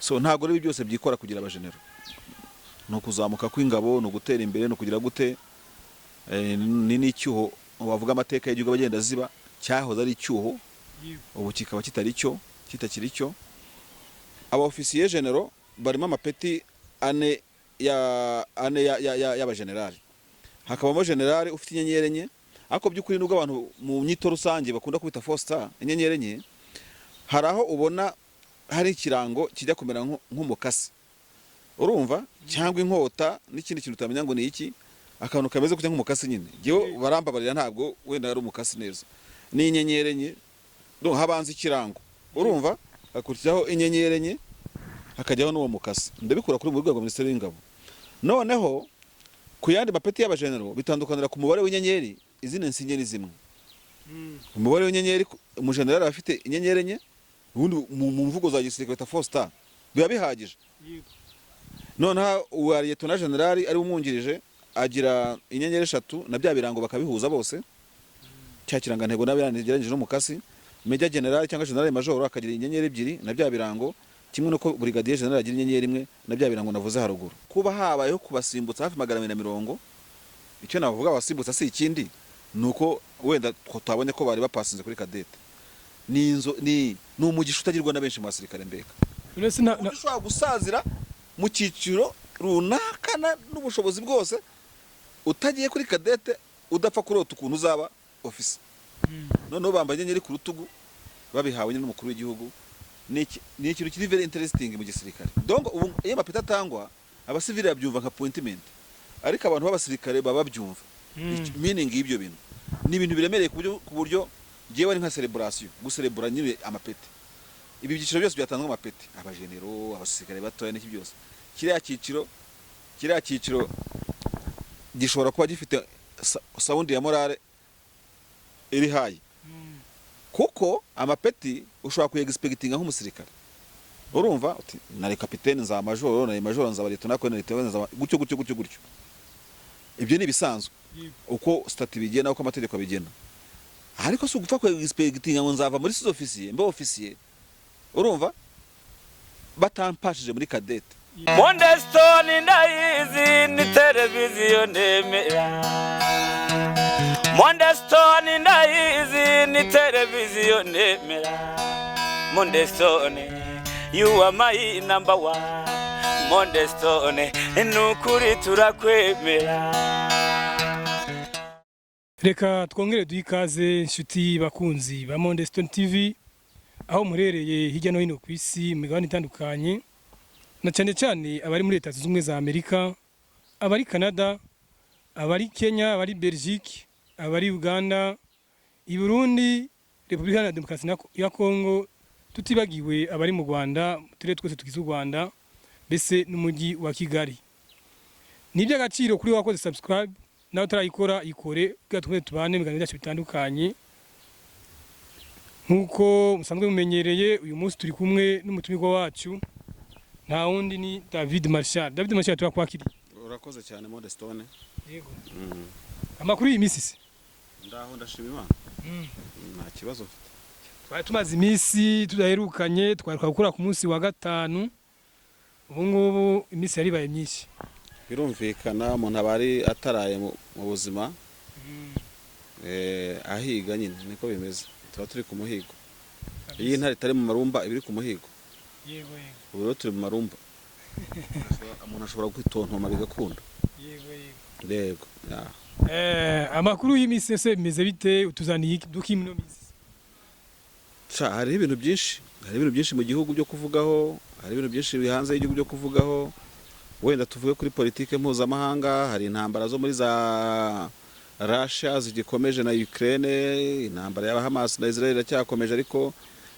so ntago rero byose byikora kugira abajenero no kuzamuka kw'ingabo no gutera imbere no kugira gute ni n'icyuho bavuga amateka y'igihugu bagenda ziba cyahoze ari icyuho ubu kikaba kitakiri cyo aba officier general barimo amapeti ane y'abagenerali hakabamo generali ufite inyenyeri enye ariko by'ukuri nubwo abantu mu myito rusange bakunda kwita 4 star inyenyeri enye hari aho ubona hari ikirango kijya kumera nk'umukasi urumva cyangwa inkota n'ikindi kintu utamenya ngo ni iki akantu kameze kujya nk'umukasi nyine giyo barambabarira ntabwo wenda ari umukasi neza ni inyenyeri enye donc habanza ikirango urumva hakurikiraho inyenyeri enye hakajyaho n'uwo mukasi ndabikura kuri mu rwego Minisiteri y'Ingabo noneho ku yandi mapeti y'abajenero bitandukanira ku mubare w'inyenyeri izine nsinye ni zimwe umubare w'inyenyeri umujenerali afite inyenyeri enye ubundi mu mvugo za gisirikare ta 4 star biba bihagije noneho uwa Lieutenant General ari umwungirije agira inyenyeri 3 na bya birango bakabihuza bose cya kirangantego n'abirangereranije n'umukasi Major General cyangwa General Major akagira inyenyeri 2 na bya birango kimwe nuko Brigadier General agira inyenyeri 1 na bya birango navuze haruguru kuba habayeho kubasimbutsa hafi 120 icyo navuga abasimbutsa si ikindi nuko wenda twabonye ko bari bapasinze kuri kadete ni umugisha utagirwa na benshi mu basirikare mbeka ushobora gusazira mu cyiciro runaka n'ubushobozi bwose utagiye kuri kadete udapfa kurota ukuntu uzaba office noneho bambaye inyenyeri ku rutugu babihawe n'umukuru w'igihugu ni ikintu kiri very interesting mu gisirikare donc iyo mapeti atangwa abasivili babyumva nka appointment ariko abantu b'abasirikare baba babyumva meaning y'ibyo bintu ni ibintu biremereye ku buryo giye wari nka celebration gucelebra nyine amapeti ibi byiciro byose byatanzwe amapeti abajenero abasirikare batoya n'iki byose kiriya cyiciro gishobora kuba gifite sound ya morale iri high kuko amapeti ushobora kuexpectinga nk'umusirikare urumva uti nari kapiteni nza major nari major nza Lieutenant Colonel nza gutyo ibyo ni bisanzwe uko stati bigena uko amategeko bigena ariko so gupfa kuexpectinga ngo nzava muri officier mbe officier urumva batampashije muri kadete Mondestone ndayizi ni televiziyo nemera Mondestone ndayizi ni televiziyo nemera Mondestone you are my number 1 Mondestone nukuri turakwemera Reka twongere duikaze inshuti bakunzi ba Mondestone TV aho murereye hirya no hino ku isi mu migabane itandukanye na cyane abari muri Leta Zunze Ubumwe za Amerika abari Canada abari Kenya abari Belgique abari Uganda i Burundi Repubulika Iharanira Demokarasi ya Kongo tutibagiwe abari mu Rwanda turere twese tugize u Rwanda bese n'umujyi wa Kigali ni by'agaciro kuri wakoze subscribe nawe turayikora ikore bwatumwe tubane mu biganiro byacu bitandukanye nkuko musanzwe mumenyereye uyu munsi turi kumwe n'umutumirwa wacu nta wundi ni Mareshale turakwakiriye urakoze cyane Mondestone yego amakuru y'imisi ndaho ndashima Imana nta kibazo mfite twari tumaze imisi tudaherukanye twaruka gukora ku munsi wa gatanu ubu ngubu imisi yaribaye myinshi birumvikana umuntu abari ataraye mu buzima ahiga nyine niko bimeze tuba turi ku muhigo iyi ntare tari mu marumba ibiri ku muhigo yego ubu rero turi mu marumba umuntu ashobora kwitontoma bigakunda yego amakuru y'imisi se bimeze bite utuzaniye dukimino misi hari ibintu byinshi mu gihugu byo kuvugaho hari ibintu byinshi bihanze y'igihugu byo kuvugaho wenda tuvuge kuri politike mpuzamahanga hari intambara zo muri za Russia zigikomeje na Ukraine intambara ya Hamas na Israel cyakomeje ariko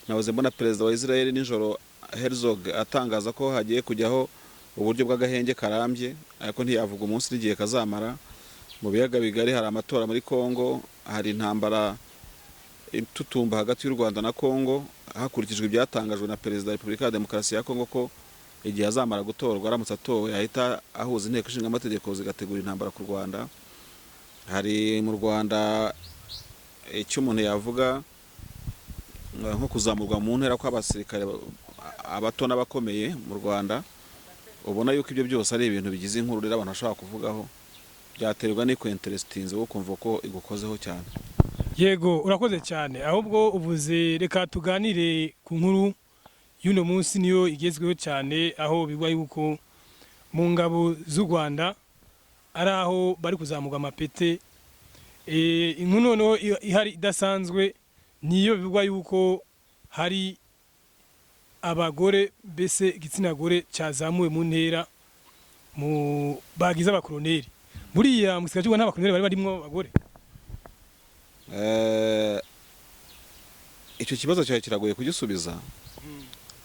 nahoze mbona perezida wa Israel nijoro Herzog atangaza ko hagiye kujyaho uburyo bw'agahenge karambye ariko ntiyavuga umunsi n'igihe kazamara mu biyaga bigari hari amatora muri Kongo hari intambara tutumba hagati y'u Rwanda na Kongo hakurikijwe ibyatangajwe na perezida wa Repubulika ya Demokarasi ya Kongo ko igihe azamara gutorwa aramutse atowe yahita ahuza inteko ishinga amategeko zigategura intambara ku Rwanda hari mu Rwanda icyo umuntu yavuga nko kuzamurwa mu ntera kw'abasirikare abato n'abakomeye mu Rwanda, ubona yuko ibyo byose ari ibintu bigize inkuru rero abantu bashobora kuvugaho, byaterwa n'iko interestinze wo kumva ko igukozeho cyane. Yego urakoze cyane, ahubwo uvuze reka tuganire ku nkuru y'uno munsi niyo igezweho cyane, aho bigwa yuko mu ngabo z'u Rwanda ari aho bari kuzamurwa amapete. Inkuru noneho ihari idasanzwe niyo bigwa yuko hari abagore mbese igitsina gore cyazamuwe mu ntera mu bagize abakoloneli. Buriya mu gisirikare cy'u Rwanda n'abakoloneli bari barimo abagore. Icyo kibazo cyawe kiragoye kugisubiza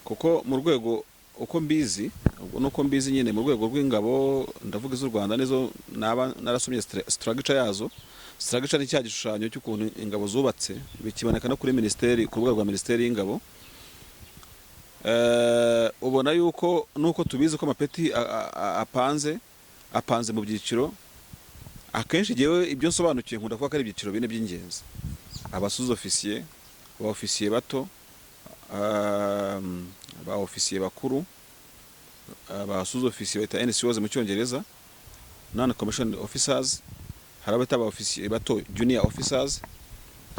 kuko mu rwego uko mbizi nuko mbizi nyine mu rwego rw'ingabo ndavuga iz'u Rwanda nizo naba narasomye structure yazo. Structure ni cya gishushanyo cy'ukuntu ingabo zubatse bikiboneka no kuri ministeri, ku rwego rwa ministeri y'ingabo. Ubona yuko nuko tubizi ko amapeti apanze mu byiciro. Akenshi jewe ibyo nsobanukiye nkunda kuvuga ko ari ibyiciro bine by'ingenzi: abasuza ofisiye, aba ofisiye bato, aba ofisiye bakuru, abasuza ofisiye bita NCOs mu cyongereza, non commissioned officers, harabata aba ofisiye bato junior officers,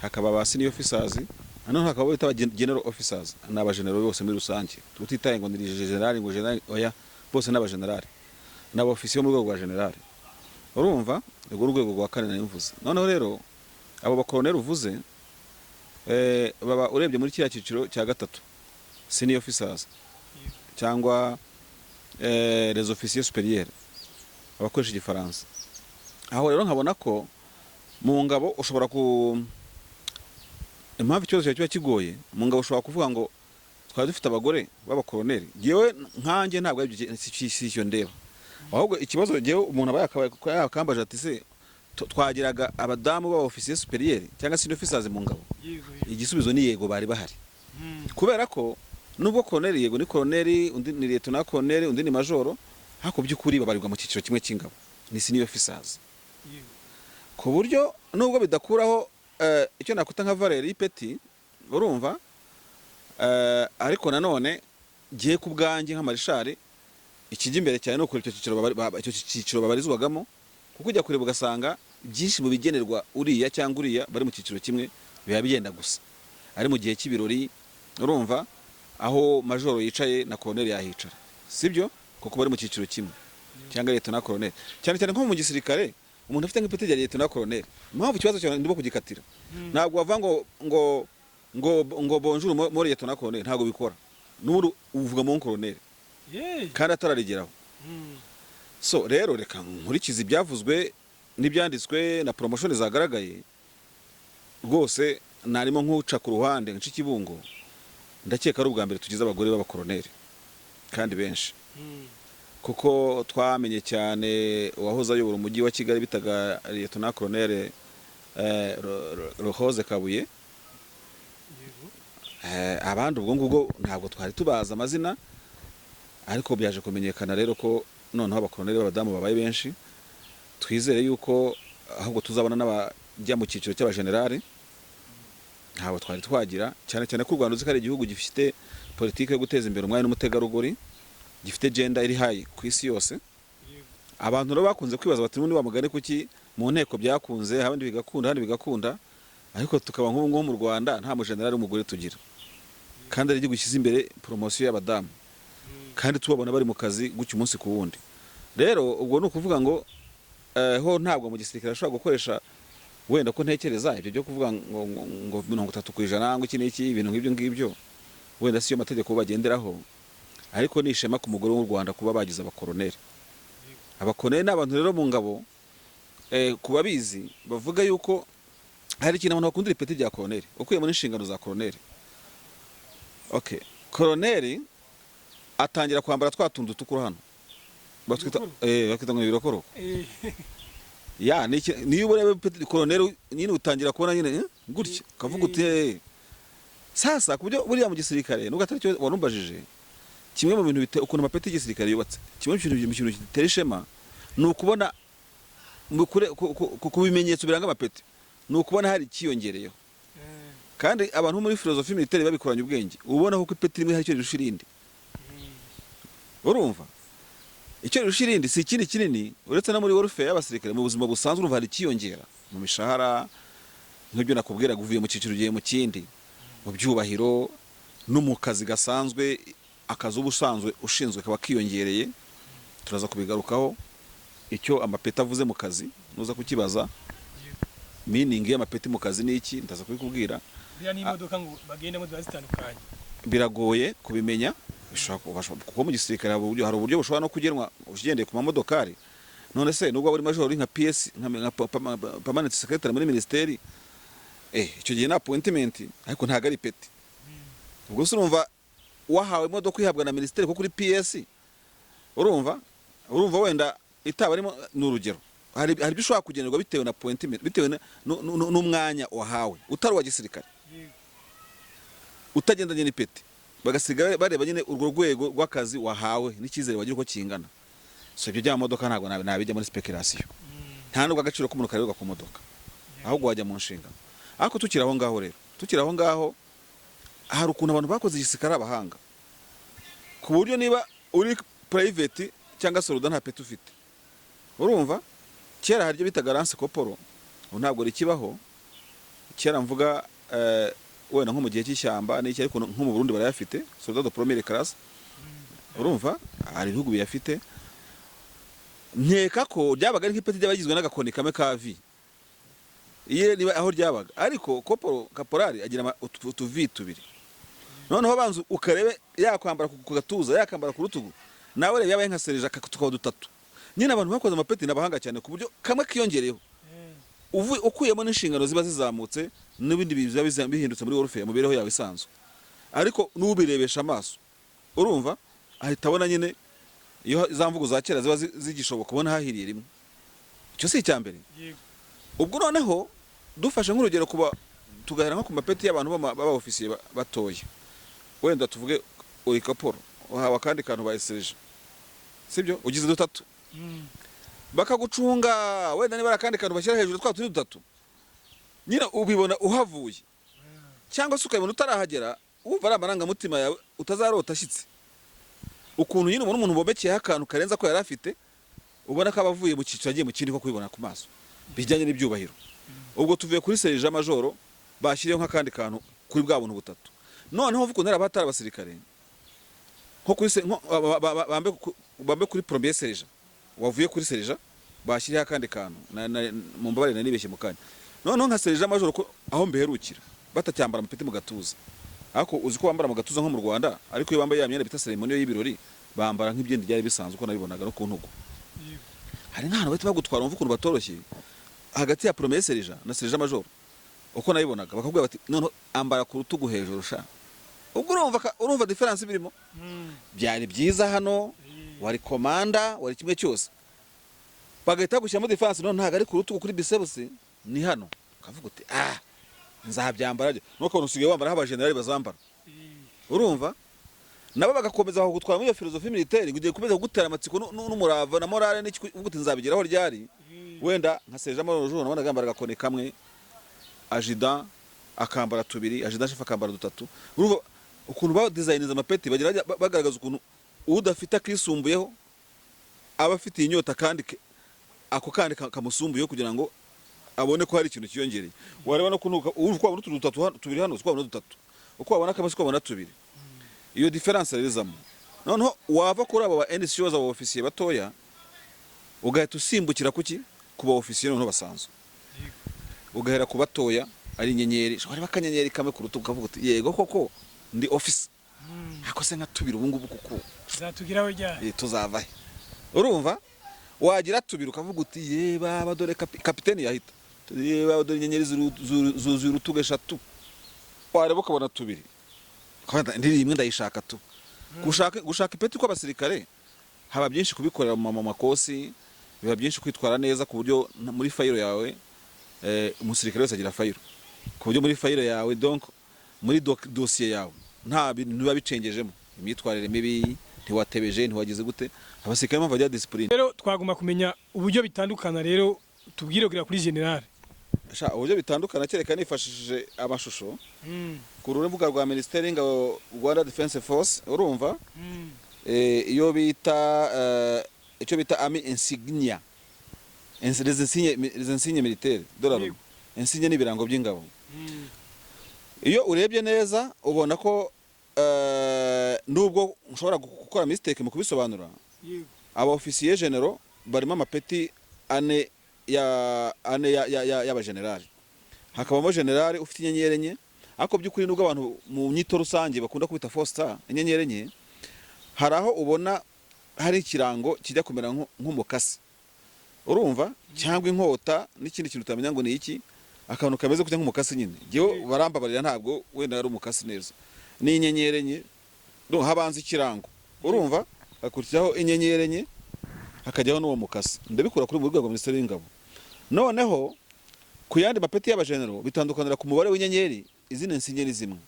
hakaba aba senior officers, hano hakaba bita general officers, n'aba general bose muri rusange. Tutitaye ngo ni general ngo general oya, bose n'aba general, n'aba ofisiye mu rwego rwa general. Urumva ego urwego rwa kane nimvuze. Noneho rero abo bakoloneli uvuze baba urebye muri kiriya cyiciro cya gatatu, senior officers cyangwa les officiers supérieurs abakoresha igifaransa. Aho rero nkabona ko mu ngabo ushobora impamvu ikibazo cyawe kigoye, mu ngabo ushobora kuvuga ngo twari dufite abagore b'abakoloneli. Jewe nkanjye ntabwo icyo ndeba, ahubwo ikibazo jewe umuntu aba yakambaje ati se twagiraga abadamu b'aba officiers supérieurs cyangwa senior officers mu ngabo. Igisubizo ni yego, bari bahari. Kubera ko nubwo koloneli yego ni koloneli, undi ni lieutenant koloneli, undi ni majoro, hako by'ukuri babarirwa mu cyiciro kimwe cy'ingabo, ni senior officers. Ku buryo nubwo bidakuraho icyo nakuta nka valeur y'ipeti, urumva, ariko nanone giye ku bwanjye nka Mareshale ikijya imbere cyane no kuri icyo cyiciro babarizwagamo, kuko ujya kureba ugasanga byinshi mu bigenerwa uriya cyangwa uriya bari mu cyiciro kimwe biba bigenda gusa, ari mu gihe cy'ibirori, urumva, aho majoro yicaye na koloneli yahicara, sibyo? Kuko bari mu cyiciro kimwe, cyangwa lieutenant colonel. Cyane cyane nko mu gisirikare umuntu afite nk'ipeti rya lieutenant colonel, impamvu ikibazo cyane ndimo kugikatira, ntabwo wava ngo bonjour muri lieutenant colonel, ntabwo bikora. N'ubu uvuga mu colonel kandi atararigeraho. So rero reka nkurikiza ibyavuzwe n'ibyanditswe na promotion zagaragaye, rwose narimo nk'uca ku ruhande nci kibungo, ndakeka ari ubwa mbere tugize abagore b'abakoloneli kandi benshi. Kuko twamenye cyane uwahoze ayobora umujyi wa Kigali bitaga lieutenant colonel Rohoze Kabuye. Abandi ubwo ngubwo ntabwo twari tubaza amazina, ariko byaje kumenyekana rero ko noneho abakoloneli b'abadamu babaye benshi. Twizere yuko ahubwo tuzabona n'abajya mu cyiciro cy'abagenerali, ntabwo twari twagira, cyane cyane ko u Rwanda uzi ko ari igihugu gifite politiki yo guteza imbere umwanya n'umutegarugori, gifite gender iri high ku isi yose. Abantu rero bakunze kwibaza bati n'undi bamugane kuki mu nteko byakunze abandi bigakunda handi bigakunda, ariko tukaba nk'ubu mu Rwanda nta mugenerali w'umugore tugira, kandi ari igihugu gishyize imbere promotion y'abadamu, kandi tubabona bari mu kazi gutyo umunsi ku wundi. Rero ubwo ni ukuvuga ngo ho ntabwo mu gisirikare ashobora gukoresha wenda ko ntekereza ibyo byo kuvuga ngo 30% ngo iki n'iki ibintu nk'ibyo ngibyo, wenda siyo mategeko bagenderaho, ariko ni ishema ku mugore w'u Rwanda kuba bagize abakoloneli. Abakoloneli n'abantu rero mu ngabo kuba bizi bavuga yuko hari ikintu abantu bakundira ipeti rya koloneli ukuye muri inshingano za koloneli. Okay, koloneli atangira kwambara twatundu tukuru hano batwita bakita ngo birokoro. Ya niyo urebe koloneli nyine utangira kubona nyine gutya kavuga uti sasa kubyo buriya mu gisirikare nubwo atari cyo warumbajije. Kimwe mu bintu ukuntu amapeti y'igisirikare yubatse, kimwe mu kintu gitera ishema ni ukubona ku bimenyetso biranga amapeti, ni ukubona hari ikiyongereyeho. Kandi abantu muri filozofi militaire babikoranye ubwenge, ubona ko ipeti rimwe hari cyo rirusha irindi. urumva icyo rushirindi si ikindi kinini uretse na muri warfare y'abasirikare mu buzima busanzwe urumva hari kiyongera mu mishahara nk'ibyo nakubwira guvuye mu ciciro giye mu kindi mu byubahiro no mu kazi gasanzwe akazi ubusanzwe ushinzwe kaba kiyongereye turaza kubigarukaho icyo amapeti avuze mu kazi nuza kukibaza meaning y'amapeti mu kazi ni iki ndaza kubikubwira bya n'imodoka ngo bagende mu zitandukanye biragoye kubimenya kuko mu gisirikare hari uburyo bushobora no kugenwa ugendeye ku mamodokari none se nubwo bari major nka PS nka permanent secretary muri ministeri icyo gihe na appointment ariko ntago ari peti ubwo se urumva wahawe imodoka ihabwa na ministeri ko kuri PS urumva wenda itaba arimo n'urugero hari byo ushobora kugenerwa bitewe na appointment bitewe n'umwanya wahawe utari wa gisirikare utagendanye n'ipeti bagasiga bareba nyine urwo rwego rw'akazi wahawe n'ikizere wagira uko kingana so ibyo by'amamodoka ntabwo nabijya muri speculation nta nubwo agaciro k'umuntu karerwa ku modoka ahubwo wajya mu nshingano ariko tukiri aho ngaho hari ukuntu abantu bakoze igisirikare abahanga ku buryo niba uri private cyangwa soldat nta peti ufite urumva kera hari ibyo bitaga lance corporal ntabwo rikibaho kera mvuga wenda nko mu gihe cy'ishyamba n'iki ariko nko mu Burundi barayafite soldat de première classe urumva hari ibihugu biyafite nkeka ko byabaga ari nk'ipeti ry'abagizwe n'agakoni kamwe ka V iye niba aho ryabaga ariko caporal agira utuvi tubiri noneho banzu ukarebe yakwambara ku gatuza yakambara ku rutugu nawe rebe yabaye nka sereja tukaba dutatu nyine abantu bakoze amapeti n'abahanga cyane ku buryo kamwe kiyongereyeho ukuyemo n'inshingano ziba zizamutse n'ibindi biza bihindutse muri warfare mu bireho yawe isanzwe ariko nubirebesha amaso urumva ahita abona nyine iyo zamvugo za kera ziba zigishoboka kubona hahiriye rimwe icyo si icyambere ubwo noneho dufashe nk'urugero kuba tugahera nko ku mapeti y'abantu baba ofisiye batoya wenda tuvuge uri kaporo uhawe kandi kantu bayisereje sibyo ugize dutatu bakagucunga wenda niba akandi kantu bashyira hejuru twa turi dutatu nyine ubibona uhavuye cyangwa se ukabona utarahagera wumva ari amarangamutima yawe utazarota ashyitse ukuntu nyine umuntu bomekeye akantu karenza ko yari afite ubona ko abavuye mu cyiciro agiye mu kindi ko kubibona ku maso bijyanye n'ibyubahiro ubwo tuvuye kuri serija majoro bashyiriyeho nk'akandi kantu kuri bwa buntu butatu noneho uvuga ukuntu abatari abasirikare nko kuri bambe kuri premier serija wavuye kuri serija bashyiriyeho akandi kantu mu mbabare nibeshye mu kanya noneho nka serija majoro aho mbeherukira batacyambara amapeti mu gatuza ariko uzi ko bambara mu gatuza nko mu Rwanda ariko iyo bambaye ya myenda bita ceremony y'ibirori bambara nk'ibyendi byari bisanzwe uko nabibonaga no ku ntugu hari n'ahantu bahita bagutwara umva ukuntu batoroshye hagati ya premier serija na serija majoro uko nabibonaga bakabwira bati noneho ambara ku rutugu hejuru sha ubwo urumva difference birimo byari byiza hano wari komanda wari kimwe cyose bagahita gushyiramo difference none ntago ari ku rutugu kuri biceps ni hano ukavuga uti nzabyambara nuko usigaye wambara haba general bazambara urumva nabo bagakomeza kugutwara muri iyo filosofi militaire ngugiye kumeza kugutera amatsiko n'umurava na morale n'iki uvuga nzabigeraho ryari wenda nka serija majoro jour nabona gambara gakone kamwe ajida akambara tubiri ajida chef akambara dutatu urumva ukuntu ba designiza amapeti bagira bagaragaza ukuntu udafite akisumbuyeho aba afite inyota kandi ako kandi kamusumbuyeho kugira ngo abone ko hari ikintu kiyongereye wareba no kunuka uko wabona dutatu tubiri hano uko wabona dutatu uko wabona kabasi uko wabona tubiri iyo difference rizamo noneho wava kuri aba NCOs aba officier batoya ugahita usimbukira kuki kuba officier no basanzwe ugahera ku batoya ari inyenyeri shobora bakanyenyeri kamwe ku rutugu kavuga uti yego koko ndi office akose nka tubiri ubu ngubu kuko zatugiraho ryari tuzavahe urumva wagira tubiri ukavuga uti ye baba dore kapiteni yahita ye baba dore inyenyeri zuzuye urutugu eshatu wareba ukabona tubiri kandi ndi imwe ndayishaka tu gushaka ipeti kwa basirikare haba byinshi kubikorera mu makosi biba byinshi kwitwara neza ku buryo muri fayiro yawe umusirikare wese agira fayiro ku buryo muri fayiro yawe donc muri dossier yawe nta bintu biba bicengejemo imyitwarire mibi ntiwatebeje ntiwagize gute abasirikare mpamvu bajya discipline rero twagomba kumenya uburyo bitandukana rero tubwire kugira kuri general uburyo bitandukana kereka nifashishije amashusho ku rubuga rwa Ministeri y'Ingabo Rwanda Defense Force urumva iyo bita icyo bita ami insignia, les insignes militaires de la Loni. Insigne ni ibirango by'ingabo. Iyo urebye neza ubona ko nubwo ushobora gukora mistake mu kubisobanura, aba officier general barimo amapeti ane y'abagenerali, hakabamo generali ufite inyenyeri enye, ariko by'ukuri nubwo abantu mu nyito rusange bakunda kwita 4 star inyenyeri enye, hari aho ubona hari ikirango kijya kumera nk'umukasi, urumva, cyangwa inkota n'ikindi kintu utamenya ngo ni iki, akantu kameze kujya nk'umukasi nyine. Giyo barambabarira ntabwo wenda ari umukasi neza, ni inyenyeri enye, no habanza ikirango, urumva, hakurikiraho inyenyeri enye, hakajyaho n'uwo mukasi. Ndabikura kuri mu rwego Minisiteri y'Ingabo. Noneho ku yandi mapeti y'abagenero bitandukanira ku mubare w'inyenyeri, izindi nsinye ni zimwe.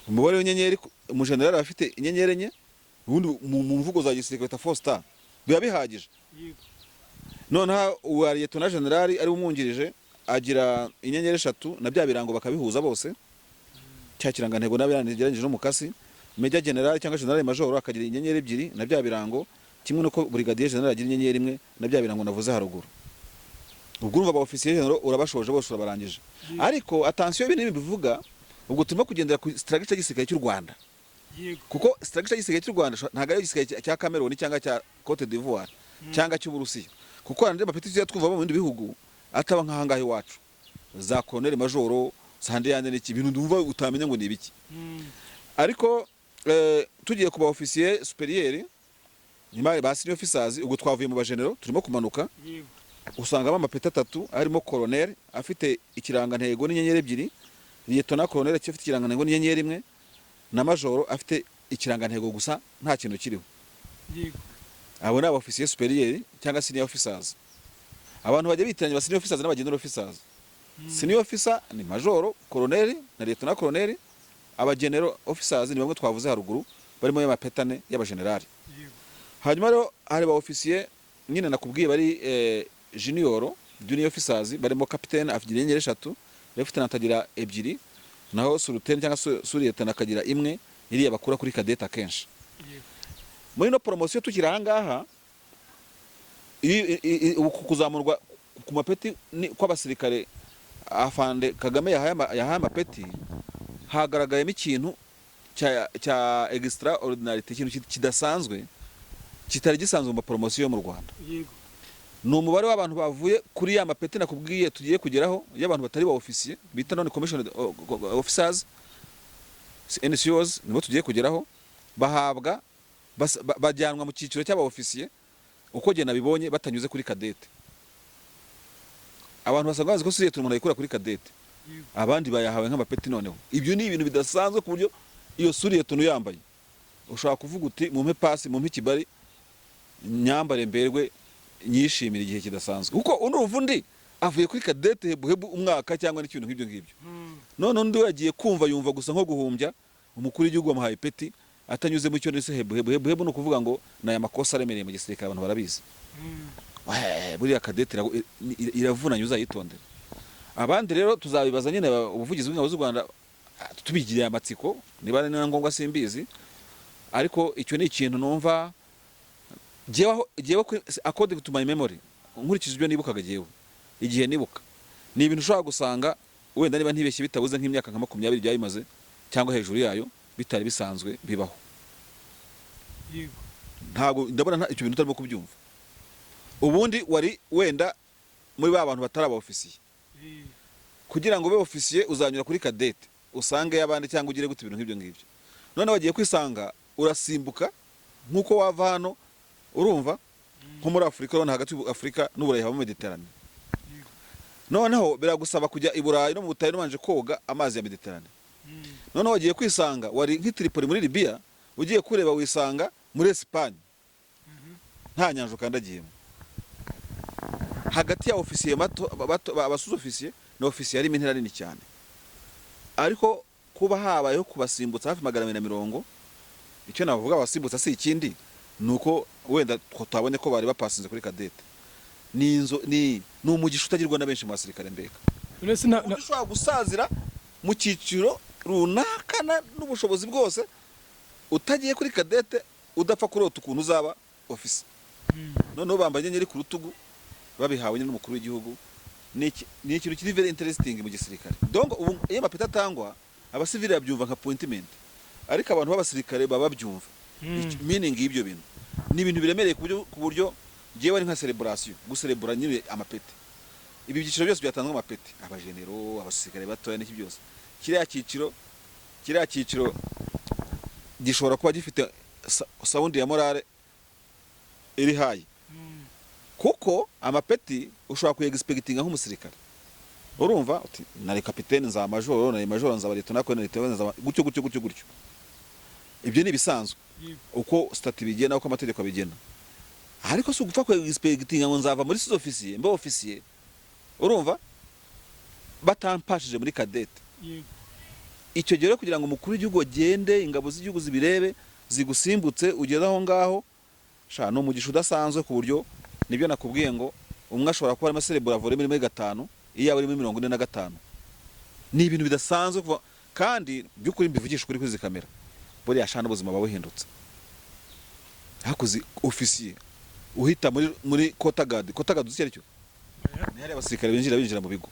Umubare w'inyenyeri umugenerali afite inyenyeri enye, ubundi mu mvugo za gisirikare ta 4 star biba bihagije. Noneho uwa Lieutenant General ari umwungirije agira inyenyeri 3 na bya birango bakabihuza bose, cya kirangantego n'abirangeranije n'umukasi. Major General cyangwa General Major akagira inyenyeri 2 na bya birango, kimwe nuko Brigadier General agira inyenyeri 1 na bya birango navuze haruguru. Ubwo urumva aba officier general urabashoje bose urabarangije. Ariko attention ibintu bivuga, ubwo turimo kugendera ku strategy gisirikare cy'u Rwanda. Kuko strategy gisirikare cy'u Rwanda ntago ari gisirikare cya Cameroon cyangwa cya Cote d'Ivoire cyangwa cy'Uburusiya. Kuko ande mapeti tuya twumva mu bindi bihugu ataba nk'ahangahe iwacu, za colonel majoro sande yande n'iki ibintu ndumva utamenya ngo ni ibiki. Ariko tugiye kuba officier supérieur nyuma ba senior officers, ubwo twavuye mu bagenero turimo kumanuka, usangamo amapeti 3 harimo colonel afite ikirangantego n'inyenyeri 2, lieutenant colonel afite ikirangantego n'inyenyeri 1, na majoro afite ikirangantego gusa nta kintu kiriho. Abo ni aba officier supérieur cyangwa senior officers. Abantu bajya bitiranya ba senior officers n'abagenero officers. Senior officer ni majoro, colonel na lieutenant colonel. Abagenero officers ni bamwe twavuze haruguru barimo y'amapetane y'abagenerali. Hanyuma rero hari ba officier nyine nakubwiye bari junior officers barimo capitaine afite inyenyeri 3, lieutenant agira 2, naho suruteni cyangwa suriyetana akagira 1 iriya bakura kuri kadeta kenshi. Muri no promotion tukira ahangaha kuzamurwa ku mapeti kw'abasirikare afande Kagame yahaye amapeti, hagaragayemo ikintu cya extraordinary, ikintu kidasanzwe kitari gisanzwe mu promotion mu Rwanda. Ni umubare w'abantu bavuye kuri ya mapeti nakubwiye tugiye kugeraho y'abantu batari ba officier bita non commissioned officers NCOs, nibo tugiye kugeraho, bahabwa bajyanwa mu cyiciro cy'aba officier uko gena bibonye batanyuze kuri kadete. Abantu basanga bazi ko siriyete umuntu ayikura kuri kadete, abandi bayahawe nk'amapeti. Noneho ibyo ni ibintu bidasanzwe ku buryo iyo suriyete uyambaye ushobora kuvuga uti mumpe pasi mumpe kibari nyambare mberwe nyishimira igihe kidasanzwe, kuko urumva undi avuye kuri kadete hebu umwaka cyangwa n'ikintu nk'ibyo ngibyo. None undi yagiye kumva yumva gusa nko guhumbya umukuru w'igihugu amuhaye peti atanyuze mu cyo nise hebu no kuvuga ngo naya makosa aremereye mu gisirikare abantu barabizi. Buriya kadete iravunanye uzayitondera. Abandi rero tuzabibaza nyine ubuvugizi bw'ingabo z'u Rwanda tubigiriye amatsiko niba ari ngombwa simbizi, ariko icyo ni ikintu numva jewe according to my memory, nkurikije ibyo nibukaga jewe igihe nibuka, ni ibintu ushobora gusanga wenda niba ntibeshye bitabuze nk'imyaka nka 20 byayimaze cyangwa hejuru yayo bitari bisanzwe bibaho. Ntago ndabona icyo bintu utarimo kubyumva. Ubundi wari wenda muri ba bantu bataraba officier, kugira ngo ube officier uzanyura kuri kadete usange yabandi cyangwa ugire gute ibintu nk'ibyo ngibyo. None wagiye kwisanga urasimbuka nkuko wava hano, urumva nko muri Afrika, none hagati Afrika n'Uburayi haba Mediterane. Noneho biragusaba kujya i Burayi no mu butayu manje koga amazi ya Mediterane. None wagiye kwisanga wari nk'Tripoli muri Libya, ugiye kureba wisanga muri Espagne nta nyanja kandagiyemo. Hagati ya officier abasuza officier na officier ari intera nini cyane, ariko kuba habayeho kubasimbutsa hafi 140. Icyo navuga abasimbutsa si ikindi nuko wenda twabonye ko bari bapasinze kuri kadete. Ni umugisha utagirwa na benshi mu basirikare mbeka. Ushobora gusazira mu cyiciro runaka n'ubushobozi bwose utagiye kuri kadete udapfa kurota ukuntu uzaba officer noneho bambaye inyenyeri ku rutugu babihawe n'umukuru w'igihugu ni ikintu kiri very interesting mu gisirikare donc ubu iyo amapeti atangwa abasivili babyumva nka appointment ariko abantu b'abasirikare baba babyumva meaning y'ibyo bintu ni ibintu biremereye ku buryo jewe ari nka celebration gucelebra nyine amapeti ibi byiciro byose byatanzwe amapeti abagenero abasirikare batoya n'iki byose kiriya cyiciro gishobora kuba gifite sound ya morale iri high kuko amapeti ushobora kuexpectinga nk'umusirikare urumva uti nari kapiteni nza majoro nari majoro nza barito nako nari tewe nza gutyo ibyo ni bisanzwe uko stati bigena uko amategeko abigena ariko so gupfa kuexpectinga ngo nzava muri sous-officier mba officier urumva batampashije muri cadette icyo gihe kugira ngo umukuru w'igihugu agende ingabo z'igihugu zibirebe zigusimbutse ugeze aho ngaho sha no mugisha udasanzwe ku buryo nibyo nakubwiye ngo umwe ashobora kuba arimo celebra volley muri 5 iyo ari muri 45 ni ibintu bidasanzwe kuva kandi byukuri mbivugisha kuri kwizi kamera buri yashana ubuzima babuhindutse hakuzi officier uhita muri kotagadi uzi cyo ni hari abasirikare binjira mu bigo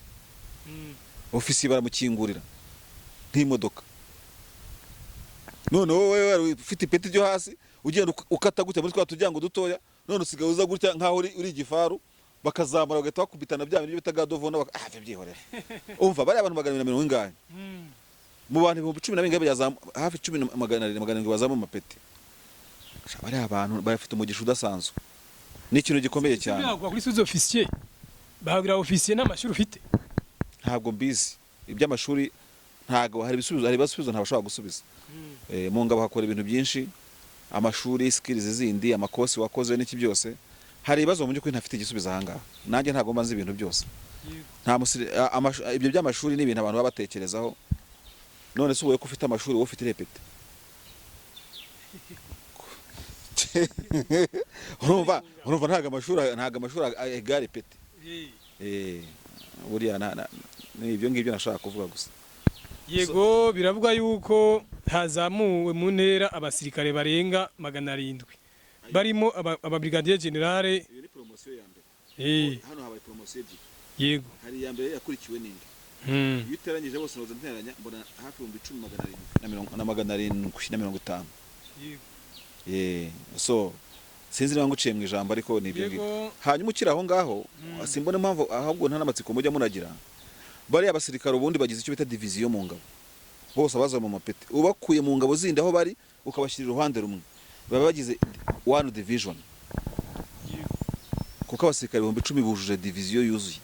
officier baramukingurira nk'imodoka none wowe ufite ipeti ryo hasi ugenda ukata gutya muri twa turyango dutoya none usigaye uza gutya nkaho uri igifaru bakazamura bagahita bakubitana bya bintu bita gadovona byihorera umva bari abantu 140 ingahe mu bantu 10 bingahe byazamu hafi 10 bazamu amapeti bari abantu bafite umugisha udasanzwe ni ikintu gikomeye cyane ntabwo kuri sous-officier bahagira officier n'amashuri ufite ntabwo mbizi iby'amashuri ntago hari basubizo ntabashobora gusubiza mu ngabo hakora ibintu byinshi amashuri skills zindi amakosi wakoze n'iki byose hari ibibazo mu by'ukuri ntafite igisubizo ahangaha nanjye ntago mbanze ibintu byose nta ibyo by'amashuri ni ibintu abantu baba batekerezaho none se ubuye ko ufite amashuri wowe ufite repete urumva ntago amashuri egare pete buriya ni ibyo ngibyo nashaka kuvuga gusa yego biravuga yuko hazamuwe mu ntera abasirikare barenga 700 barimo ababrigadier generale iyo ni promotion ya mbere hano habaye promotion ebyiri yego hari ya mbere yakurikiwe n'indi iyo uteranyije bose noza nteranya mbona hafi 10,750 yego so sinzi niba nguciye mu ijambo ariko ni ibyo ngibyo hanyuma ukiri aho ngaho simbone impamvu ahubwo nta n'amatsiko mujya munagira bari abasirikare ubundi bagize icyo bita division mu ngabo bose abaza mu mapeti ubakuye mu ngabo zindi aho bari ukabashyira uruhande rumwe baba bagize one division kuko abasirikare 10,000 bujuje division yuzuye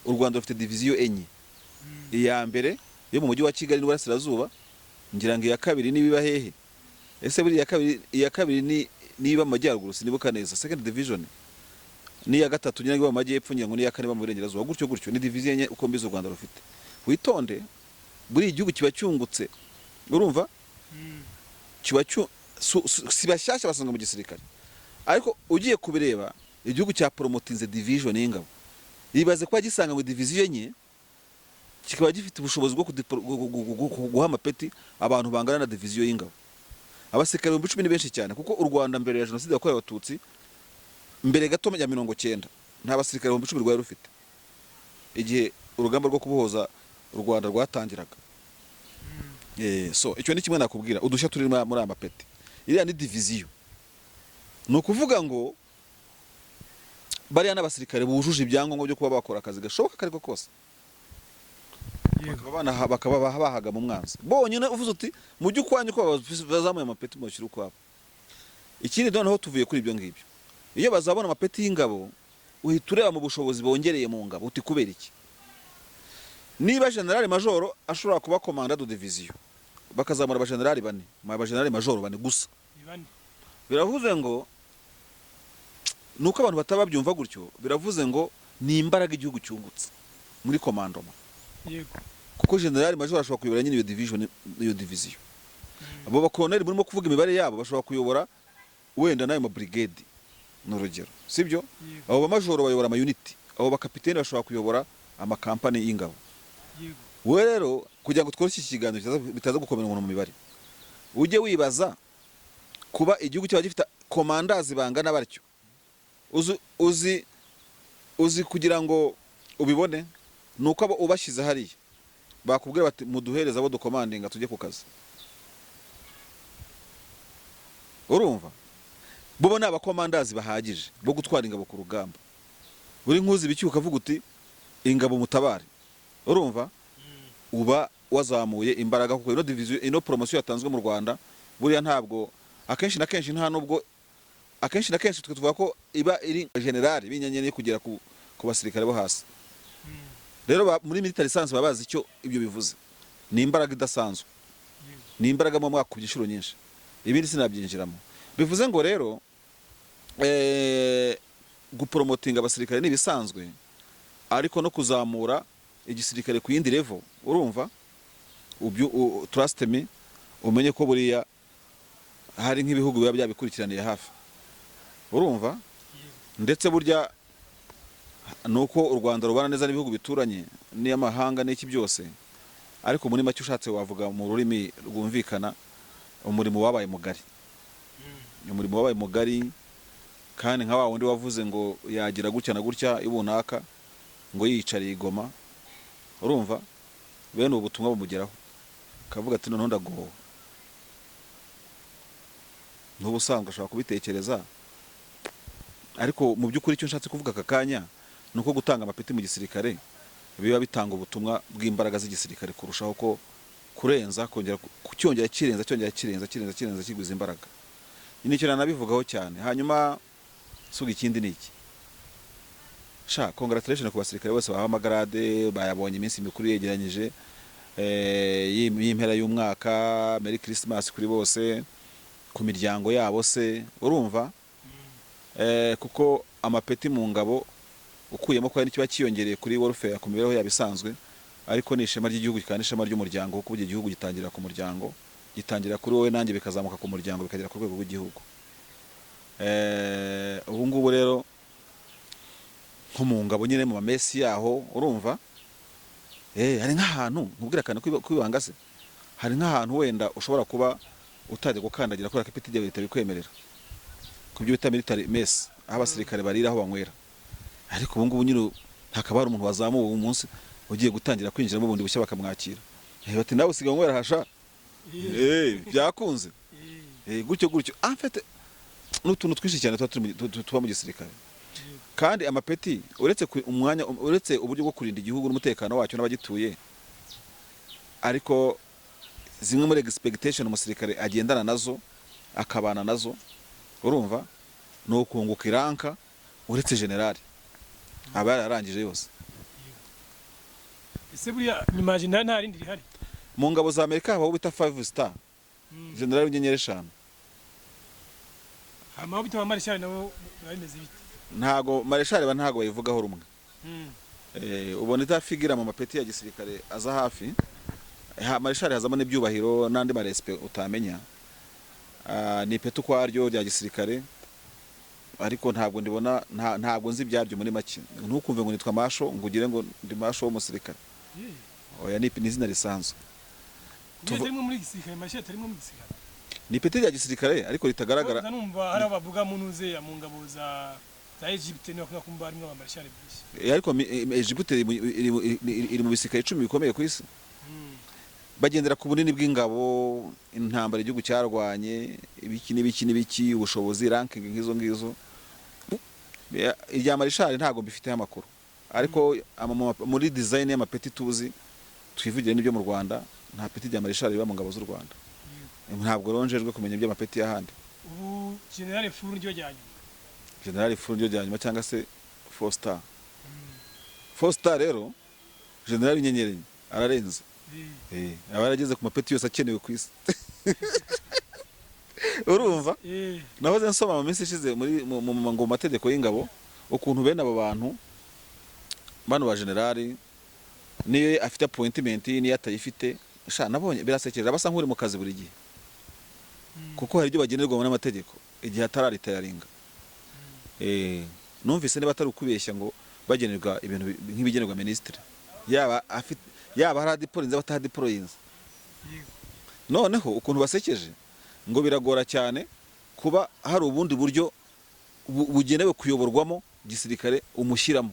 u Rwanda rufite division enye iya mbere yo mu mujyi wa Kigali n'Uburasirazuba ngira ngo iya kabiri nibiba hehe ese buri iya kabiri ni niba mu majyaruguru sinibuka neza second division ni ya gatatu ngira ngo mu majyepfo ngira ngo ni ya kane mu burengerazuba gutyo ni division enye uko mbizo u Rwanda rufite witonde buri igihugu kiba cyungutse urumva kiba sibashyashya basanga mu gisirikare ariko ugiye kubireba igihugu cya promotinze division y'ingabo yibaze ko gisanga ngo division enye kikaba gifite ubushobozi bwo guha amapeti abantu bangana na division y'ingabo abasirikare 10,000 ni benshi cyane kuko u Rwanda mbere ya jenoside yakorewe abatutsi mbere gato ya 90 nta basirikare 10,000 rwari rufite igihe urugamba rwo kubohoza u Rwanda rwatangiraga so icyo ni kimwe nakubwira udushya turi muri amapeti iriya ni division no kuvuga ngo bariya n'abasirikare bujuje ibyangombwa byo kuba bakora akazi gashoboka kariko kose bakaba bahaga mu mwanzi bonyine uvuze uti mu by'ukwanye ko bazamuye amapeti mu cyuru kwabo ikindi noneho tuvuye kuri ibyo ngibyo iyo bazabona amapeti y'ingabo uhita ureba mu bushobozi bongereye mu ngabo uti kubera iki niba general majoro ashobora kuba commandant de division bakazamura abagenerali 4 abagenerali majoro 4 gusa biravuze ngo nuko abantu batababyumva gutyo biravuze ngo ni imbaraga igihugu cyungutse muri commandement yego kuko general major ashobora kuyobora nyine iyo division abo bakoloneli burimo kuvuga imibare yabo bashobora kuyobora wenda nayo brigade n'urugero sibyo abo bamajoro bayobora ama unit abo bakapiteni bashobora kuyobora ama company y'ingabo yego we rero kugira ngo tworoshye ikiganiro bitaza gukomera umuntu mu mibare ujye wibaza kuba igihugu cyaba gifite komandazi bangana batyo, uzi kugira ngo ubibone nuko abo ubashyize hariya bakubwira bati muduhereze abo dukomandinga tujye ku kazi. Urumva bo ni abakomandazi bahagije bo gutwara ingabo ku rugamba. Buri nkuzi biki ukavuga uti ingabo mutabare. Urumva uba wazamuye imbaraga kuko ino division ino promotion yatanzwe mu Rwanda buriya ntabwo akenshi na kenshi nta nubwo akenshi na kenshi tuvuga ko iba iri general binyanyenye kugera ku basirikare bo hasi. Rero muri military science babazi icyo ibyo bivuze, ni imbaraga idasanzwe, ni imbaraga mu mwaka kubyishuro nyinshi, ibindi sinabyinjiramo. Bivuze ngo rero gupromotinga abasirikare nibisanzwe, ariko no kuzamura igisirikare ku yindi level. Urumva trust me, umenye ko buriya hari nk'ibihugu biba byabikurikiraniye hafi. Urumva ndetse burya nuko u Rwanda rubana neza n'ibihugu bituranye n'amahanga n'iki byose, ariko muri make ushatse wavuga mu rurimi rwumvikana, umurimo wabaye mugari. Umurimo wabaye mugari, kandi nka wa wundi wavuze ngo yagira gutya na gutya ibunaka ngo yicariye igoma. Urumva bene ubutumwa bumugeraho kavuga ati none ndagowe. N'ubusanzwe ashaka kubitekereza, ariko mu by'ukuri icyo nshatse kuvuga aka kanya nuko gutanga amapeti mu gisirikare biba bitanga ubutumwa bw'imbaraga z'igisirikare kurushaho ko kurenza kongera kucyongera kirenza kiguza imbaraga. Ni cyo nanabivugaho cyane. Hanyuma suga ikindi niki congratulations ku basirikare bose baha amagarade, bayabonye iminsi mikuru yegeranyije y'impera y'umwaka. Merry Christmas kuri bose, ku miryango yabo se. Urumva kuko amapeti mu ngabo ukuyemo ko ari cyo cyiyongereye kuri warfare ku mibereho yabisanzwe, ariko ni ishema ry'igihugu kandi ishema ry'umuryango, kuko buryo igihugu gitangira ku muryango, gitangira kuri wowe nanjye bikazamuka ku muryango bikagera ku rwego rw'igihugu. Ubu ngubu rero nko mu ngabo nyine mu mamesi yaho, urumva hari nk'ahantu nkubwira kandi kwibanga se, hari nk'ahantu wenda ushobora kuba utajya gukandagira kuri akapeti rya leta bikwemerera kubyo bita military mess, aho abasirikare barira aho banywera. Ariko ubu ngubu nyine hakaba hari umuntu wazamuwe uwo munsi ugiye gutangira kwinjira mu bundi bushya bakamwakira, bati nawe usigaye unywera hasha byakunze gutyo en fait n'utuntu twinshi cyane tuba mu gisirikare. Kandi amapeti uretse umwanya, uretse uburyo bwo kurinda igihugu n'umutekano wacyo n'abagituye, ariko zimwe muri expectation umusirikare agendana nazo akabana nazo, urumva no kunguka iranka uretse general aba yararangije yose. Ese buriya imagine nta rindi rihari mu ngabo za Amerika habaho bita 5 star general w'inyenyeri 5. Hama bita Mareshale nabo bimeze bite? Ntago Mareshale ntago bayivugaho rumwe. Ubona itafigira mu mapeti ya gisirikare aza hafi. Mareshale hazamo n'ibyubahiro n'andi marespe utamenya. Ni petu kwa ryo rya gisirikare, ariko ntabwo ndibona ntabwo nzi byaryo muri make. Ntukumve ngo nitwa Masho ngo ugire ngo ndi Masho w'umusirikare. Oya ni izina risanzwe. Tuvuye muri gisirikare, Mareshale tarimo mu gisirikare. Ni peti rya gisirikare ariko ritagaragara. Numva hari abavuga munuze ya mu ngabo za Egypt no kumva harimo aba Mareshale byinshi. Ariko Egypt iri mu bisirikare 10 bikomeye ku isi. Bagendera ku bunini bw'ingabo, intambara igihugu cyarwanye, ibiki ubushobozi ranking ngizo. Irya Mareshale ntago mbifite amakuru, ariko muri design y'amapeti tuzi twivugire n'ibyo mu Rwanda, nta peti rya Mareshale riba mu ngabo z'u Rwanda. Ntabwo ronjejwe kumenya iby'amapeti y'ahandi. Ubu general furu ryo ryanyuma, general furu ryo ryanyuma cyangwa se 4 star. 4 star rero general inyenyeri ararenze. Abarageze ku mapeti yose akenewe ku isi. Urumva nahoze nsoma mu minsi ishize muri mu mategeko y'ingabo ukuntu bene abo bantu bano ba generali niyo afite appointment niyo atayifite nabonye birasekeje basa nk'uri mu kazi buri gihe, kuko hari ibyo bagenerwa mu n'amategeko igihe atararitayaringa. Numvise niba atari ukubeshya ngo bagenerwa ibintu nk'ibigenerwa ministre, yaba hari diploinze batahadi diploinze. Noneho ukuntu basekeje ngo biragora cyane kuba hari ubundi buryo bugenewe kuyoborwamo gisirikare umushyiramo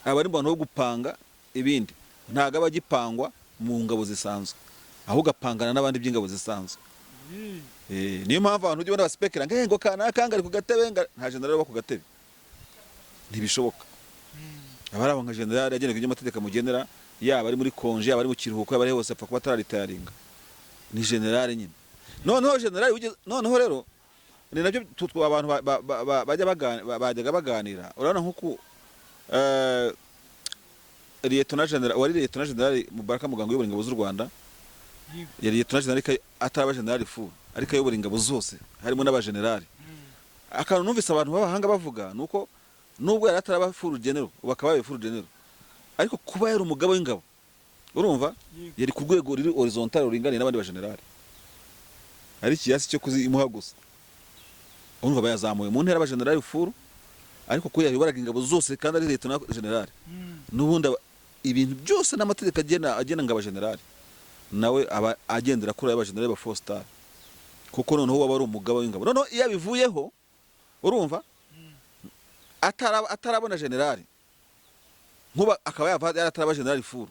aba ari mu bantu bo gupanga ibindi ntago aba agipangwa mu ngabo zisanzwe ahubwo apangana n'abandi by'ingabo zisanzwe. Niyo mpamvu abantu ujya ubona baspekera ngo kanaka ari ku gatebe nta generali uba ku gatebe ntibishoboka. Abari nka generali yagenewe iby'amategeko amugenera yaba ari muri konje yaba ari mu kiruhuko yaba ari hose apfa kuba atararitaringa ni generali nyine. Noneho generali noneho rero ni nabyo abantu bajyaga baganira urabona nk'uko Lieutenant General wari Lieutenant General Mubaraka Muganga uyobora ingabo z'u Rwanda yari Lieutenant General ataba general fu ariko ayobora ingabo zose harimo n'abagenerali. Akantu numvise abantu b'abahanga bavuga nuko nubwo yari ataraba full general bakaba babe full general ariko kuba yari umugabo w'ingabo urumva yari ku rwego riri horizontal ruringaniye n'abandi bagenerali ari kiyasi cyo kuzimuha gusa urumva bayazamuye mu ntera abagenerali full ariko ko yayoboraga ingabo zose kandi ari Lieutenant General n'ubundi ibintu byose n'amategeko agena ngo abagenerali nawe aba agendera kuri abagenerali ba 4 star kuko noneho waba ari umugabo w'ingabo noneho iyo bivuyeho urumva atarabona generali nkuba akaba yataraba generali full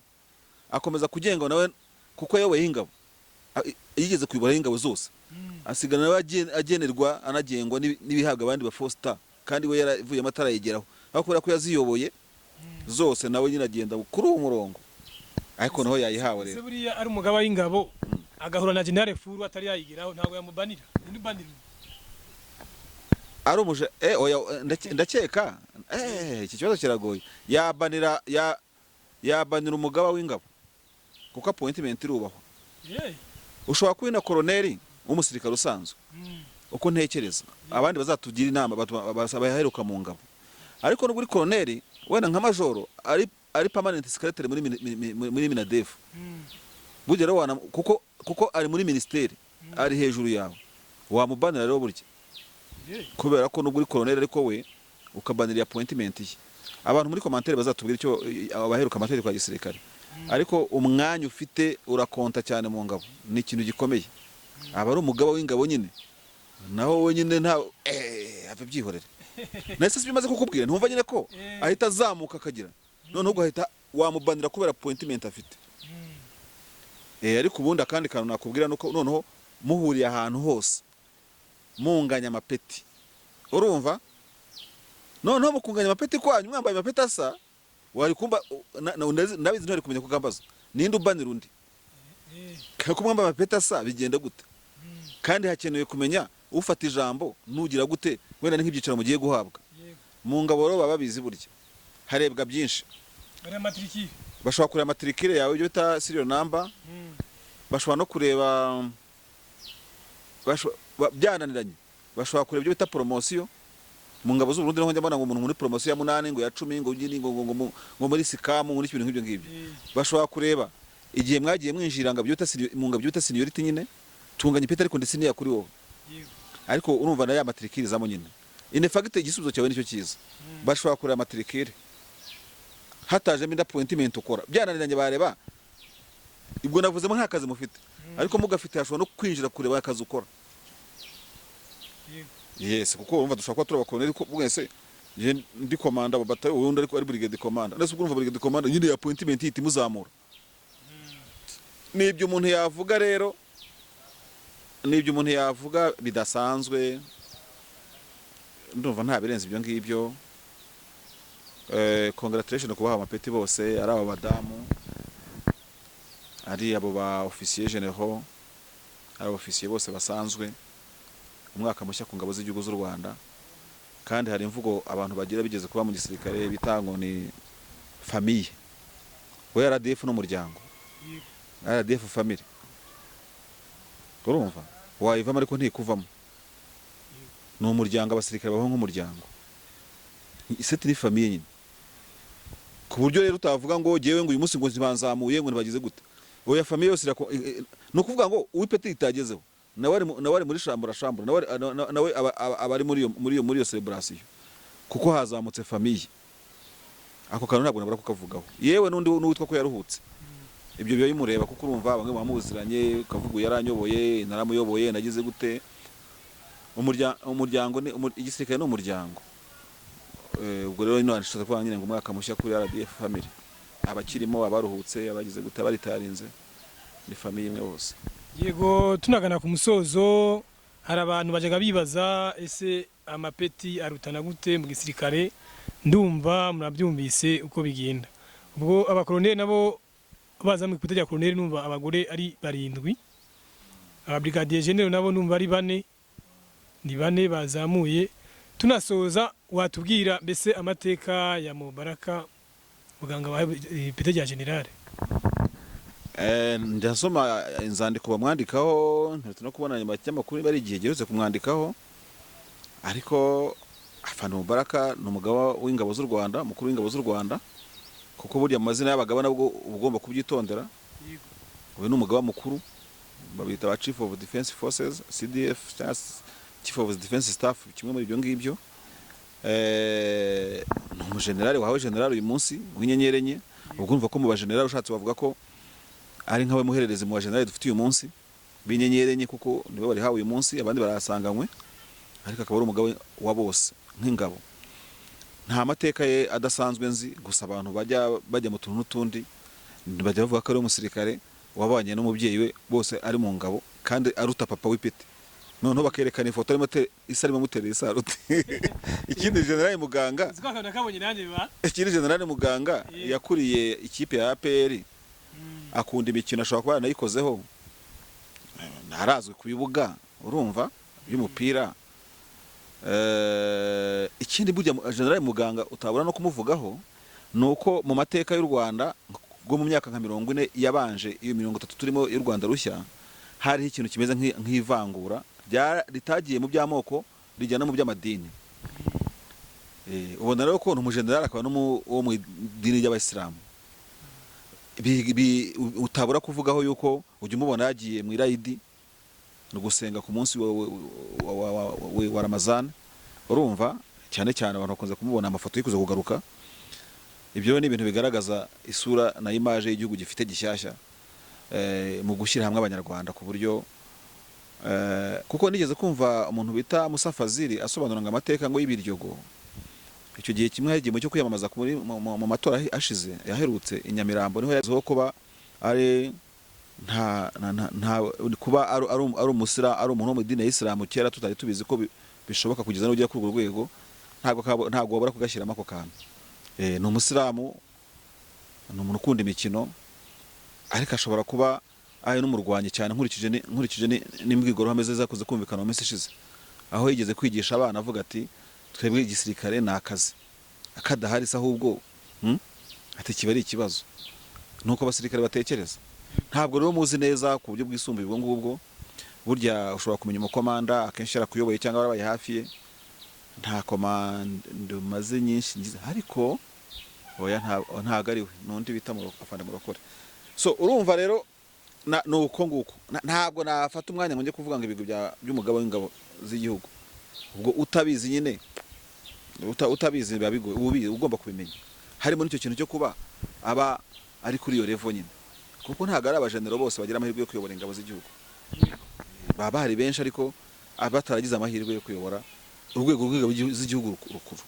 akomeza kugenga nawe kuko yewe ingabo yigeze kuyobora ingabo zose asigana nawe agenerwa anagengwa n'ibihabwa abandi ba 4 star kandi we yaravuye amatara yegeraho aho kubera ko yaziyoboye zose nawe nyine agenda kuri uwo murongo ariko naho yayihawe rero. Buriya ari umugabo w'ingabo agahura na general furu atari yayigiraho ntabwo yamubanira ni banira ari umuje ndakeka iki kibazo kiragoye yabanira umugaba w'ingabo kuko appointment irubaho ushobora kwina koloneli w'umusirikare usanzwe uko ntekereza abandi bazatugira inama baheruka mu ngabo ariko n'ubwo uri koloneli wenda nka majoro ari permanent secretary muri Minadef bugera wana kuko ari muri ministeri ari hejuru yawe wamubanira rero burya kubera ko n'ubwo uri koloneli ariko we ukabanira appointment ye. Abantu muri commentaire bazatubwira icyo abaheruka amategeko ya gisirikare ariko umwanya ufite urakonta cyane mu ngabo ni ikintu gikomeye. Aba ari umugabo w'ingabo nyine naho wenyine nta ave byihorere nese bimaze kukubwira ntumva nyine ko ahita azamuka akagira noneho ugahita wamubanira kubera appointment afite. Ariko ubundi akandi kantu nakubwira nuko noneho muhuriye ahantu hose munganya amapeti urumva noneho mukunganya amapeti kwanyu mwambaye amapeti asa wari kumba ndabizi ntari kumenya kugambaza ninde ubanira undi kako mwambaye amapeti asa bigenda gute kandi hakenewe kumenya ufata ijambo nugira gute wenda nk'ibyicaro mugiye guhabwa mu ngabo rero baba bizi burya harebwa byinshi bashobora kureba matricule yawe ibyo bita serial number bashobora no kureba byananiranye bashobora kureba ibyo bita promotion mu ngabo z'u Burundi njya mbona ngo umuntu muri promotion ya 8 ngo ya 10 ngo ugini ngo muri sikamu muri ibintu nk'ibyo ngibyo bashobora kureba igihe mwagiye mwinjira ngo byuta mu ngabo byuta seniority nyine tunganya ipeta ariko ndetse niya kuri wowe ariko urumva na ya matricule zamo nyine in fact igisubizo cyawe nicyo cyiza bashobora kureba matricule hataje minda appointment ukora byananiranye bareba ibwo navuzemo nta kazi mufite ariko mugafite hashobora no kwinjira kureba akazi ukora. Yes kuko urumva dushaka ko turabakonera ko mwese je ndi komanda babata ubundi ariko ari brigade commander ndetse urumva brigade commander nyine appointment yiti muzamura nibyo umuntu yavuga rero nibyo umuntu yavuga bidasanzwe ndumva nta birenze ibyo ngibyo. Congratulations kubaha amapeti bose ari aba badamu ari abo ba officier general ari officier bose basanzwe umwaka mushya ku ngabo z'igihugu z'u Rwanda kandi hari imvugo abantu bagira bigeze kuba mu gisirikare bitango ni famille we RDF n'umuryango RDF family urumva wayivamo ariko ntikuvamo ni umuryango abasirikare baho nk'umuryango iseti ni famille nyine ku buryo rero utavuga ngo jewe ngo uyu munsi ngo zibanzamuye ngo nibagize gute oya famille yose no kuvuga ngo uwipeti itagezeho nawe muri shambura nawe abari muri iyo celebration kuko hazamutse famille ako kantu ntabwo nabura kukavugaho yewe nundi n'uwitwa ko yaruhutse ibyo biyo bimureba kuko urumva bamwe bamuziranye kavuga yaranyoboye naramuyoboye nagize gute umuryango ni igisirikare ni umuryango. Ubwo rero ino anshatse kuvuga nyine ngo umwaka mushya kuri RDF family, abakirimo abaruhutse abagize gute baritarinze ni family imwe bose. Yego, tunagana ku musozo, hari abantu bajaga bibaza ese amapeti arutana gute mu gisirikare. Ndumva murabyumvise uko bigenda. Ubwo abakoloneli nabo baza mu ipeti rya koloneli, numva abagore ari 7, ababrigadier general nabo numva ari 4, ni 4 bazamuye. Tunasoza, watubwira mbese amateka ya Mubaraka muganga wa ipeti rya general? Ndasoma inzandiko bamwandikaho, no kubona nyuma y'amakuru bari igihe geretse kumwandikaho, ariko afana Mubaraka ni umugaba w'ingabo z'u Rwanda, mukuru w'ingabo z'u Rwanda, kuko burya amazina y'abagaba nabwo ugomba kubyitondera. Uyu ni umugaba mukuru, babita ba Chief of Defense Forces, CDF, Chief of Defense Staff, kimwe muri ibyo ngibyo. Ni umujenerali wahawe general uyu munsi w'inyenyeri enye. Ubwo urumva ko mu bajenerali ushatse bavuga ko ari nkawe muherereze mu bajenerali dufite uyu munsi b'inyenyeri enye, kuko nibo bari hawe uyu munsi, abandi barasanganywe, ariko akaba ari umugabo wa bose nk'ingabo. Nta mateka ye adasanzwe nzi, gusa abantu bajya mu tuntu n'utundi bajya bavuga ko ari umusirikare wabanye n'umubyeyi we bose ari mu ngabo, kandi aruta papa w'ipeti. Noneho bakerekana ifoto arimo mutereye isaruti. Ikindi generali Muganga, ikindi generali Muganga yakuriye ikipe ya APR, akunda imikino, ashobora kuba yanayikozeho, narazwe ku bibuga urumva by'umupira. Ikindi burya generali Muganga utabura no kumuvugaho, nuko mu mateka y'u Rwanda bwo mu myaka nka 40 yabanje iyo 30 turimo y'u Rwanda rushya, hari ikintu kimeze nk'ivangura ritagiye mu by'amoko rijyana mu by'amadini. Ubona rero ko umujenerali akaba no mu idini ry'Abayisilamu, utabura kuvugaho yuko ujya umubona yagiye mu irayidi no gusenga ku munsi wa Ramazan, urumva cyane cyane abantu bakunze kumubona amafoto yikuze kugaruka. Ibyo ni ibintu bigaragaza isura na image y'igihugu gifite gishyashya mu gushyira hamwe abanyarwanda, ku buryo kuko nigeze kumva umuntu bita Musa Fazili asobanura ngo amateka ngo y'ibiryogo. Icyo gihe kimwe yagiye mu cyo kwiyamamaza mu matora ashize yaherutse i Nyamirambo, niho yazo kuba ari kuba ari umusira, ari umuntu mu dini ya Islam kera tutari tubizi ko bishoboka kugeza n'ujya kuri urwo rwego, ntabwo wabura kugashyiramo ako kantu. Ni umusilamu, ni umuntu ukunda imikino, ariko ashobora kuba ari n'umurwanyi cyane, nkurikije n'imbwirwaruhame ameze zakoze kumvikana mu minsi ishize, aho yigeze kwigisha abana avuga ati twebwe igisirikare ni akazi, akadahari se ahubwo ati kiba ari ikibazo. Nuko abasirikare batekereza. Ntabwo rero muzi neza ku buryo bwisumbuye ubwo ngubwo, burya ushobora kumenya umukomanda akenshi yarakuyoboye cyangwa warabaye hafi ye. Nta komando maze nyinshi ngize, ariko oya ntago ari we, nundi bita afande Murokore. So urumva rero nuko nguko, ntabwo nafata umwanya ngo njye kuvuga ngo ibigo by'umugabo w'ingabo z'igihugu. Ubwo utabizi nyine, utabizi biba bigoye, ugomba kubimenya. Harimo n'icyo kintu cyo kuba aba ari kuri iyo level nyine, kuko ntago ari abajenero bose bagira amahirwe yo kuyobora ingabo z'igihugu. Baba hari benshi ariko abataragize amahirwe yo kuyobora urwego rw'ingabo z'igihugu rukuru.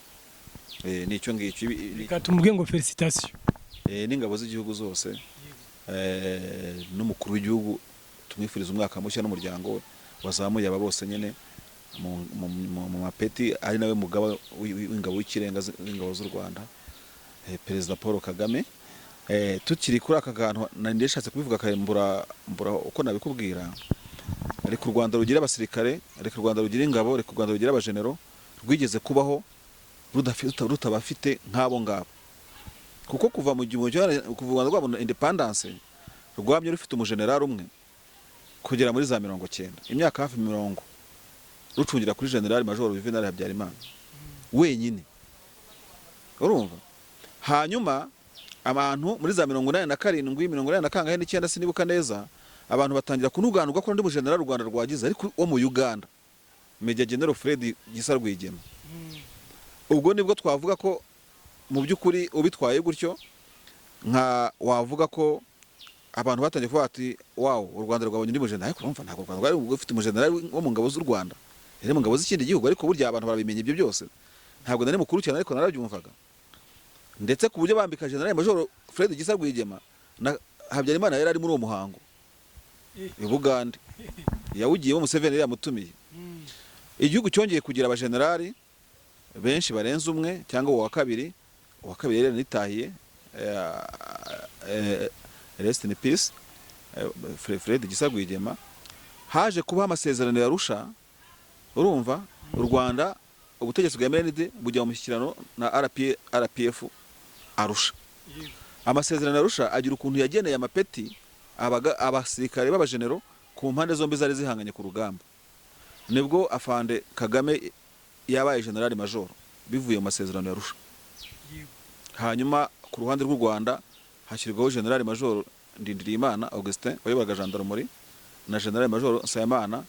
Nicyo ngicyo bikatumuge ngo felicitation n'ingabo z'igihugu zose, n'umukuru w'igihugu tumwifuriza umwaka mushya n'umuryango we wazamuye aba bose nyine mu mapeti, ari nawe mugaba w'ingabo w'ikirenga z'ingabo z'u Rwanda, Perezida Paul Kagame. Tukiri kuri aka kantu ndashatse kubivuga mbura uko nabikubwira. Ariko u Rwanda rugira abasirikare, ariko u Rwanda rugira ingabo, ariko u Rwanda rugira abajenero, rwigeze kubaho rutabafite nk'abo ngabo. Kuko kuva mu gihe kuva u Rwanda rwabona independence, rwamye rufite umujenerali umwe kugera muri za 90, imyaka hafi 90, rucungira kuri General Major Juvenal Habyarimana wenyine, urumva. Hanyuma abantu muri za 87, 89 sinibuka neza, abantu batangira kunuganurwa ko ndi mujenerali u Rwanda rwagize, ariko wo mu Uganda, Major General Fred Gisa Rwigema. Ubwo nibwo twavuga ko mu by'ukuri ubitwaye gutyo, nka wavuga ko abantu batangiye kuvuga ati wow, u Rwanda rwabonye ndi mujenerali, ariko urumva ntabwo u Rwanda rwari rufite umujenerali wo mu ngabo z'u Rwanda. yari mu ngabo z'ikindi gihugu, ariko burya abantu barabimenya ibyo byose. Ntabwo nari mukuru cyane ariko narabyumvaga, ndetse ku buryo bambika General Major Fred Gisa Rwigema na Habyarimana yari ari muri uwo muhango i Bugande, yawugiyemo Museveni yari yamutumiye. Igihugu cyongeye kugira abajenerali benshi barenze umwe cyangwa uwa kabiri yari nitahiye, rest in peace Fred Gisa Rwigema. Haje kuba amasezerano ya Arusha, urumva u Rwanda ubutegetsi bwa MND bujya mu mushyikirano na RPF Arusha. Amasezerano ya Arusha agira ukuntu yageneye amapeti abasirikare b'abajenero ku mpande zombi zari zihanganye ku rugamba. Nibwo afande Kagame yabaye General Major bivuye mu masezerano ya Arusha. Hanyuma ku ruhande rw'u Rwanda hashyirwaho General Major Ndindirimana Augustin wayoboraga gendarmerie na General Major Nsayimana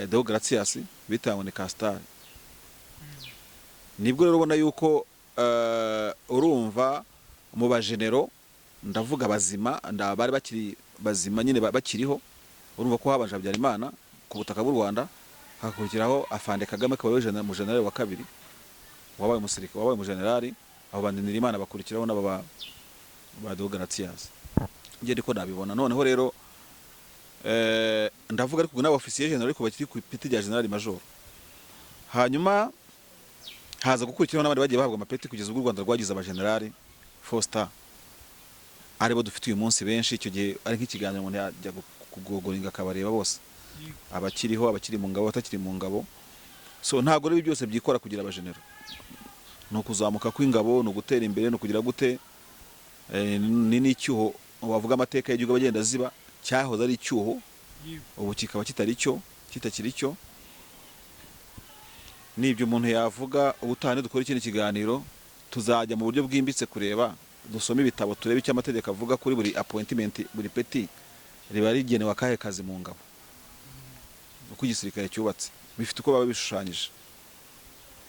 Deo Gratias bitangwa ni Castar. Nibwo rero ubona yuko urumva mu bajenero ndavuga bazima bari bakiri bazima nyine bakiriho, urumva ko habanje Habyarimana ku butaka bw'u Rwanda, hakurikiraho afande Kagame kabaye mu general wa kabiri wabaye umusirikare wabaye mu general, abo bandinira Imana bakurikiraho n'aba ba Deo Gratias. Ngiye ndiko nabibona noneho rero ndavuga ariko n'aba officier general ariko bakiri ku ipeti rya General Major. Hanyuma haza gukurikiraho n'abandi bagiye bahabwa amapeti kugeza ubwo u Rwanda rwagize abagenerali 4 star aribo dufite uyu munsi benshi. Icyo gihe ari nk'ikiganiro umuntu yajya kugogoringa akabareba bose, abakiriho abakiri mu ngabo atakiri mu ngabo. So ntago rero byose byikora kugira abajenero, no kuzamuka kw'ingabo, no gutera imbere, no kugira gute ni n'icyuho bavuga amateka y'igihugu bagenda ziba, cyahoze ari icyuho ubu kikaba kitari cyo, kitakiri cyo. Nibyo umuntu yavuga. Ubutane dukora ikindi kiganiro tuzajya mu buryo bwimbitse kureba, dusome ibitabo turebe icyo amategeko avuga kuri buri appointment, buri peti riba rigenewe akahe kazi mu ngabo, uko igisirikare cyubatse, bifite uko baba bishushanyije,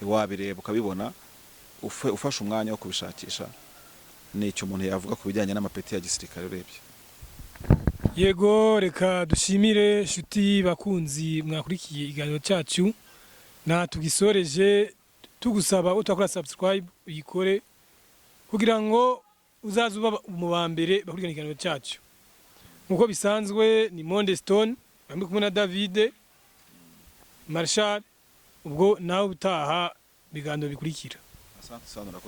wabireba ukabibona ufashe umwanya wo kubishakisha. Nicyo umuntu yavuga ku bijyanye n'amapeti ya gisirikare urebye. Yego, reka dushimire shuti bakunzi mwakurikiye iganiro cyacu, na tugisoreje tugusaba utakora subscribe uyikore kugira ngo uzaze uba mu bambere bakurikirana iganiro cyacu. Nkuko bisanzwe ni Monde Stone bamwe kumwe na David Mareshale, ubwo nawe utaha biganiro bikurikira. Asante sana.